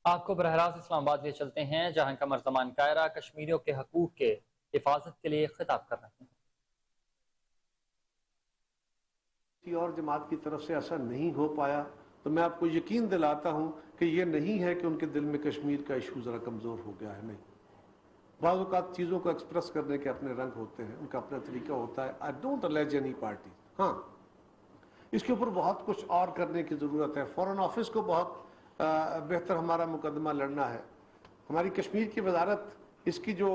آپ کو براہ راست اسلام آباد لے چلتے ہیں جہاں قمر زمان کائرہ کشمیریوں کے حقوق کے حفاظت کے لیے خطاب کر رہے ہیں۔ کسی اور جماعت کی طرف سے ایسا نہیں ہو پایا تو میں آپ کو یقین دلاتا ہوں کہ یہ نہیں ہے کہ ان کے دل میں کشمیر کا ایشو ذرا کمزور ہو گیا ہے، نہیں۔ بعض اوقات چیزوں کو ایکسپریس کرنے کے اپنے رنگ ہوتے ہیں، ان کا اپنا طریقہ ہوتا ہے۔ I don't allege any party۔ ہاں، اس کے اوپر بہت کچھ اور کرنے کی ضرورت ہے۔ فورن آفس کو بہت بہتر ہمارا مقدمہ لڑنا ہے۔ ہماری کشمیر کی وزارت، اس کی جو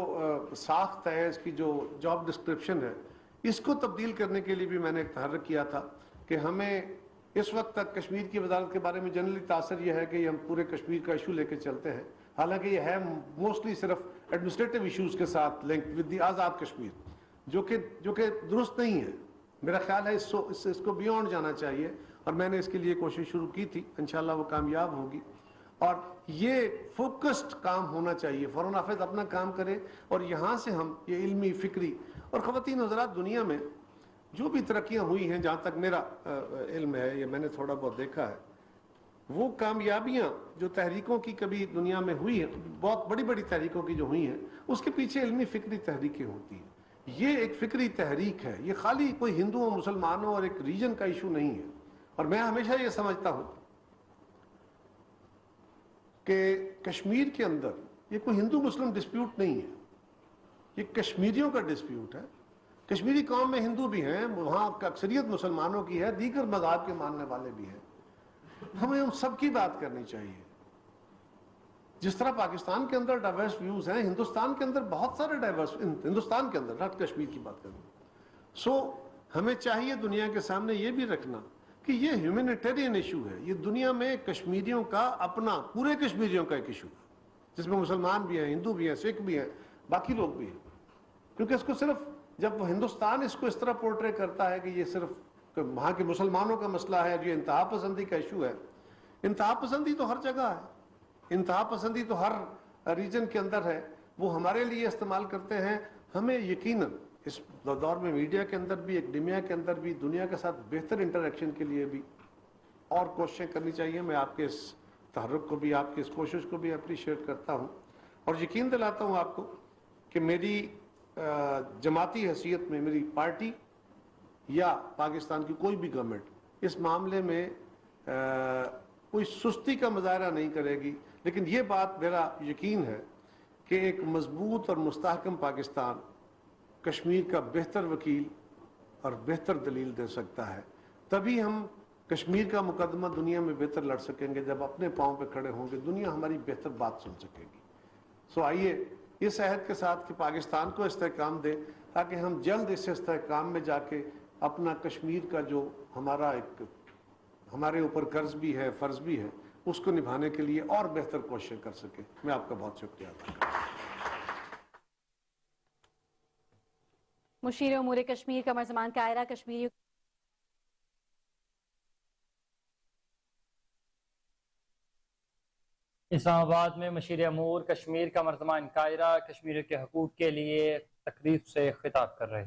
ساخت ہے، اس کی جو جاب ڈسکرپشن ہے، اس کو تبدیل کرنے کے لیے بھی میں نے ایک تحرک کیا تھا کہ ہمیں اس وقت تک کشمیر کی وزارت کے بارے میں جنرلی تاثر یہ ہے کہ ہم پورے کشمیر کا ایشو لے کے چلتے ہیں، حالانکہ یہ ہے موسٹلی صرف ایڈمنسٹریٹو ایشوز کے ساتھ link with the Azad Kashmir, جو کہ درست نہیں ہے۔ میرا خیال ہے اس کو بیونڈ جانا چاہیے، اور میں نے اس کے لیے کوشش شروع کی تھی، انشاءاللہ وہ کامیاب ہوگی۔ اور یہ فوکسڈ کام ہونا چاہیے، فورن آفس اپنا کام کرے، اور یہاں سے ہم یہ علمی فکری اور خواتین حضرات، دنیا میں جو بھی ترقیاں ہوئی ہیں، جہاں تک میرا علم ہے یا میں نے تھوڑا بہت دیکھا ہے، وہ کامیابیاں جو تحریکوں کی کبھی دنیا میں ہوئی ہیں، بہت بڑی بڑی تحریکوں کی جو ہوئی ہیں، اس کے پیچھے علمی فکری تحریکیں ہوتی ہیں۔ یہ ایک فکری تحریک ہے، یہ خالی کوئی ہندوؤں مسلمانوں اور ایک ریجن کا ایشو نہیں ہے۔ اور میں ہمیشہ یہ سمجھتا ہوں کہ کشمیر کے اندر یہ کوئی ہندو مسلم ڈسپیوٹ نہیں ہے، یہ کشمیریوں کا ڈسپیوٹ ہے۔ کشمیری قوم میں ہندو بھی ہیں، وہاں اکثریت مسلمانوں کی ہے، دیگر مذہب کے ماننے والے بھی ہیں۔ ہمیں ان سب کی بات کرنی چاہیے۔ جس طرح پاکستان کے اندر ڈائیورس ویوز ہیں، ہندوستان کے اندر بہت سارے ڈائیورس، ہندوستان کے اندر، ناٹ کشمیر کی بات کریں۔ ہمیں چاہیے دنیا کے سامنے یہ بھی رکھنا کہ یہ ہیومینیٹیرین ایشو ہے، یہ دنیا میں کشمیریوں کا اپنا، پورے کشمیریوں کا ایک ایشو ہے، جس میں مسلمان بھی ہیں، ہندو بھی ہیں، سکھ بھی ہیں، باقی لوگ بھی ہیں۔ کیونکہ اس کو صرف جب ہندوستان اس کو اس طرح پورٹرے کرتا ہے کہ یہ صرف وہاں کے مسلمانوں کا مسئلہ ہے، جو انتہا پسندی کا ایشو ہے، انتہا پسندی تو ہر جگہ ہے، انتہا پسندی تو ہر ریجن کے اندر ہے، وہ ہمارے لیے استعمال کرتے ہیں۔ ہمیں یقیناً اس دور میں میڈیا کے اندر بھی، ایکڈیمیا کے اندر بھی، دنیا کے ساتھ بہتر انٹریکشن کے لیے بھی اور کوششیں کرنی چاہیے۔ میں آپ کے اس تحرک کو بھی، آپ کی اس کوشش کو بھی اپریشیٹ کرتا ہوں، اور یقین دلاتا ہوں آپ کو کہ میری جماعتی حیثیت میں میری پارٹی یا پاکستان کی کوئی بھی گورنمنٹ اس معاملے میں کوئی سستی کا مظاہرہ نہیں کرے گی، لیکن یہ بات میرا یقین ہے کہ ایک مضبوط اور مستحکم پاکستان کشمیر کا بہتر وکیل اور بہتر دلیل دے سکتا ہے۔ تبھی ہم کشمیر کا مقدمہ دنیا میں بہتر لڑ سکیں گے، جب اپنے پاؤں پہ کھڑے ہوں گے، دنیا ہماری بہتر بات سن سکے گی۔ آئیے اس عہد کے ساتھ کہ پاکستان کو استحکام دے، تاکہ ہم جلد اس استحکام میں جا کے اپنا کشمیر کا جو ہمارا ایک ہمارے اوپر قرض بھی ہے، فرض بھی ہے، اس کو نبھانے کے لیے اور بہتر کوششیں کر سکیں۔ میں آپ کا بہت شکریہ ادا کرتا ہوں۔ مشیر امور کشمیر قمر زمان کائرہ کشمیری اسلام آباد میں مشیر امور کشمیر قمر زمان کائرہ کشمیریوں کے حقوق کے لیے تقریب سے خطاب کر رہے